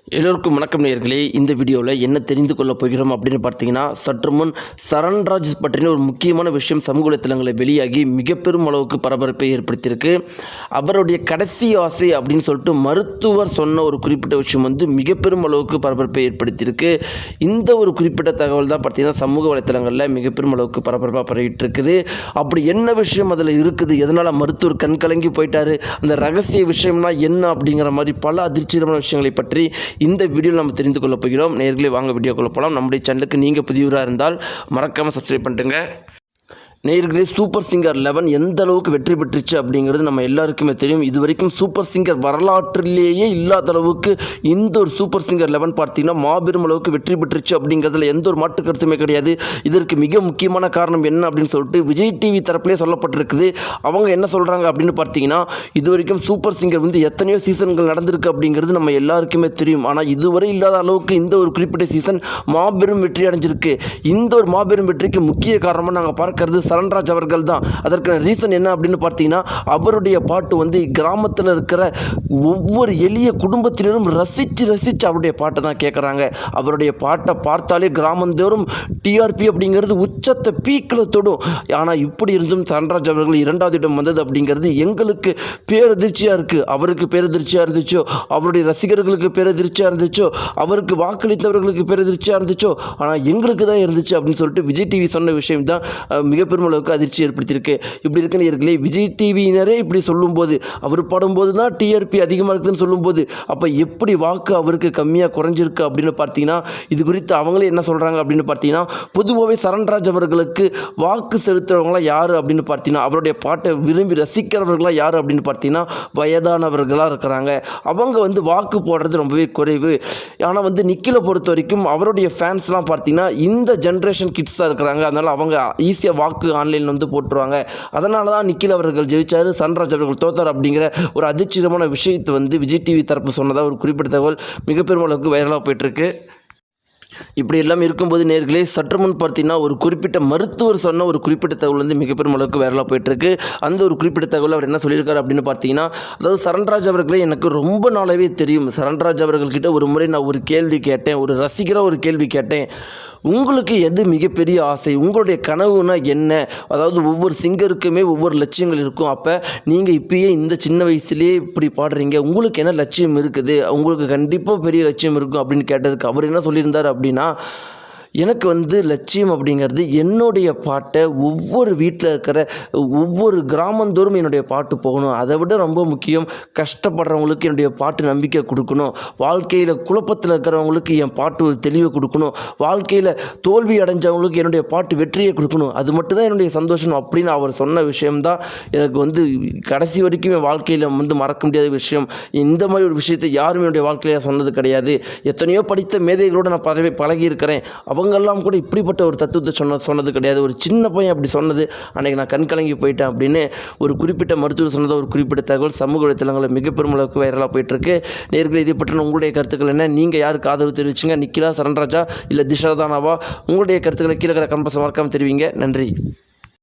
எல்லோருக்கும் வணக்கம் நேயர்களே. இந்த வீடியோவில் என்ன தெரிந்து கொள்ள போகிறோம் அப்படின்னு பார்த்தீங்கன்னா, சற்று முன் சரண்ராஜ் பற்றின ஒரு முக்கியமான விஷயம் சமூக வலைத்தளங்களில் வெளியாகி மிக பெரும் அளவுக்கு பரபரப்பை ஏற்படுத்தியிருக்கு. அவருடைய கடைசி ஆசை அப்படின்னு சொல்லிட்டு மருத்துவர் சொன்ன ஒரு குறிப்பிட்ட விஷயம் மிக பெரும் அளவுக்கு பரபரப்பை ஏற்படுத்தியிருக்கு. இந்த ஒரு குறிப்பிட்ட தகவல் தான் பார்த்தீங்கன்னா சமூக வலைத்தளங்களில் மிக பெரும் அளவுக்கு பரபரப்பாக பரவிட்டு இருக்குது. அப்படி என்ன விஷயம் அதில் இருக்குது, எதனால் மருத்துவர் கண்கலங்கி போயிட்டாரு, அந்த ரகசிய விஷயம்னா என்ன அப்படிங்கிற மாதிரி பல அதிர்ச்சிகரமான விஷயங்களை பற்றி இந்த வீடியோவில் நம்ம தெரிந்து கொள்ள போகிறோம். நேயர்களே, வாங்க வீடியோக்குள்ள போகலாம். நம்முடைய சேனலுக்கு நீங்கள் புதியவராக இருந்தால் மறக்காமல் சப்ஸ்கிரைப் பண்ணிட்டுங்க. நேயர்களே, சூப்பர் சிங்கர் 11 எந்த அளவுக்கு வெற்றி பெற்றுச்சு அப்படிங்கிறது நம்ம எல்லாருக்குமே தெரியும். இது வரைக்கும் சூப்பர் சிங்கர் வரலாற்றிலேயே இல்லாத அளவுக்கு இந்த ஒரு சூப்பர் சிங்கர் 11 பார்த்தீங்கன்னா மாபெரும் அளவுக்கு வெற்றி பெற்றுச்சு அப்படிங்கிறதுல எந்த ஒரு மாற்று கருத்துமே கிடையாது. இதற்கு மிக முக்கியமான காரணம் என்ன அப்படின்னு சொல்லிட்டு விஜய் டிவி தரப்பிலே சொல்லப்பட்டிருக்குது. அவங்க என்ன சொல்கிறாங்க அப்படின்னு பார்த்தீங்கன்னா, இது வரைக்கும் சூப்பர் சிங்கர் எத்தனையோ சீசன்கள் நடந்திருக்கு அப்படிங்கிறது நம்ம எல்லாருக்குமே தெரியும். ஆனால் இதுவரை இல்லாத அளவுக்கு இந்த ஒரு குறிப்பிட்ட சீசன் மாபெரும் வெற்றி அடைஞ்சிருக்கு. இந்த ஒரு மாபெரும் வெற்றிக்கு முக்கிய காரணமாக நாங்கள் பார்க்கறது சரண்ராஜ் அவர்கள் தான். அதற்கான ரீசன் என்ன அப்படின்னு பார்த்தீங்கன்னா, அவருடைய பாட்டு கிராமத்தில் இருக்கிற ஒவ்வொரு எளிய குடும்பத்தினரும் ரசித்து அவருடைய பாட்டை தான் கேட்குறாங்க. அவருடைய பாட்டை பார்த்தாலே கிராமந்தோறும் டிஆர்பி அப்படிங்கிறது உச்சத்தை பீக்கில் தொடும். ஆனால் இப்படி இருந்தும் சரண்ராஜ் அவர்கள் 2வது இடம் வந்தது அப்படிங்கிறது எங்களுக்கு பேரதிர்ச்சியாக இருக்குது. அவருக்கு பேரதிர்ச்சியாக இருந்துச்சோ, அவருடைய ரசிகர்களுக்கு பேரதிர்ச்சியாக இருந்துச்சோ, அவருக்கு வாக்களித்தவர்களுக்கு பேரதிர்ச்சியாக இருந்துச்சோ, ஆனால் எங்களுக்கு தான் இருந்துச்சு அப்படின்னு சொல்லிட்டு விஜய் டிவி சொன்ன விஷயம் தான் மிகப்பெரும் அளவுக்கு அதிர்ச்சி ஏற்படுத்தியிருக்கு. இப்படி இருக்க நேயர்களே, விஜய் டிவியினரே இப்படி சொல்லும்போது, அவர் பாடும்போது தான் டிஆர்பி அதிகமாக இருக்குதுன்னு சொல்லும்போது, அப்போ எப்படி வாக்கு அவருக்கு கம்மியாக குறைஞ்சிருக்கு அப்படின்னு பார்த்தீங்கன்னா, இது குறித்து அவங்களே என்ன சொல்கிறாங்க அப்படின்னு பார்த்தீங்கன்னா, பொதுவாகவே சரண்ராஜ் அவர்களுக்கு வாக்கு செலுத்துறவங்களாம் யார் அப்படின்னு பார்த்தீங்கன்னா, அவருடைய பாட்டை விரும்பி ரசிக்கிறவர்களாக யார் அப்படின்னு பார்த்தீங்கன்னா, வயதானவர்களாக இருக்கிறாங்க. அவங்க வாக்கு போடுறது ரொம்பவே குறைவு. ஆனால் நிக்கிலை பொறுத்த வரைக்கும் அவருடைய ஃபேன்ஸ்லாம் பார்த்தீங்கன்னா இந்த ஜென்ரேஷன் கிட்ஸாக இருக்கிறாங்க. அதனால் அவங்க ஈஸியாக வாக்கு ஆன்லைனில் போட்டுருவாங்க. அதனால தான் நிக்கில் அவர்கள் ஜெயிச்சார், சரண்ராஜ் அவர்கள் தோத்தார் அப்படிங்கிற ஒரு அதிர்ச்சிகரமான விஷயத்தை விஜய் டிவி தரப்பு சொன்னதாக ஒரு குறிப்பிட்ட தகவல் மிக பெரும் அளவுக்கு வைரலாக போயிட்டுருக்கு. இப்படி எல்லாம் இருக்கும்போது நேயர்களே, சற்று முன் பார்த்தீங்கன்னா ஒரு குறிப்பிட்ட மருத்துவர் சொன்ன ஒரு குறிப்பிட்ட தகவல் மிக பெரும் அளவுக்கு வைரலாக போயிட்டுருக்கு. அந்த ஒரு குறிப்பிட்ட தகவல் அவர் என்ன சொல்லியிருக்காரு அப்படின்னு பார்த்தீங்கன்னா, அதாவது சரண்ராஜ் அவர்களே எனக்கு ரொம்ப நாளாகவே தெரியும். சரண்ராஜ் அவர்கள்கிட்ட ஒரு முறை நான் ஒரு கேள்வி கேட்டேன், ஒரு ரசிகராக ஒரு கேள்வி கேட்டேன். உங்களுக்கு எது மிகப்பெரிய ஆசை, உங்களுடைய கனவுனா என்ன? அதாவது ஒவ்வொரு சிங்கருக்குமே ஒவ்வொரு லட்சியங்கள் இருக்கும். அப்போ நீங்கள் இப்பயே இந்த சின்ன வயசுலேயே இப்படி பாடுறீங்க, உங்களுக்கு என்ன லட்சியம் இருக்குது? உங்களுக்கு கண்டிப்பாக பெரிய லட்சியம் இருக்கும் அப்படின்னு கேட்டதுக்கு அவர் என்ன சொல்லியிருந்தார் அப்படின்னா, எனக்கு லட்சியம் அப்படிங்கிறது என்னுடைய பாட்டை ஒவ்வொரு வீட்டில் இருக்கிற ஒவ்வொரு கிராமந்தோறும் என்னுடைய பாட்டு போகணும். அதை விட ரொம்ப முக்கியம், கஷ்டப்படுறவங்களுக்கு என்னுடைய பாட்டு நம்பிக்கை கொடுக்கணும். வாழ்க்கையில் குழப்பத்தில் இருக்கிறவங்களுக்கு என் பாட்டு ஒரு தெளிவை கொடுக்கணும். வாழ்க்கையில் தோல்வி அடைஞ்சவங்களுக்கு என்னுடைய பாட்டு வெற்றியை கொடுக்கணும். அது மட்டும்தான் என்னுடைய சந்தோஷம் அப்படின்னு அவர் சொன்ன விஷயம்தான் எனக்கு கடைசி வரைக்கும் என் வாழ்க்கையில் மறக்க முடியாத விஷயம். இந்த மாதிரி ஒரு விஷயத்தை யாரும் என்னுடைய வாழ்க்கையில் சொன்னது கிடையாது. எத்தனையோ படித்த மேதைகளோடு நான் பழகி இருக்கிறேன். அவங்கெல்லாம் கூட இப்படிப்பட்ட ஒரு தத்துவத்தை சொன்னது கிடையாது. ஒரு சின்ன பையன் அப்படி சொன்னது, அன்றைக்கி நான் கண்கலங்கி போயிட்டேன் அப்படின்னு ஒரு குறிப்பிட்ட மருத்துவர் சொன்னதை ஒரு குறிப்பிட்ட தகவல் சமூக வலைத்தளங்களில் மிக பெரும் அளவுக்கு வைரலாக போயிட்டுருக்கு. நேயர்களே, இதை பற்றின உங்களுடைய கருத்துக்கள் என்ன? நீங்கள் யாருக்கு ஆதரவு தெரிவிச்சிங்க? நிக்கிலா, சரண்ராஜா இல்லை திஷா தானாவா? உங்களுடைய கருத்துக்களை கீழே கமெண்ட் பாக்ஸில் மறக்காமல் தெரிவிங்க. நன்றி.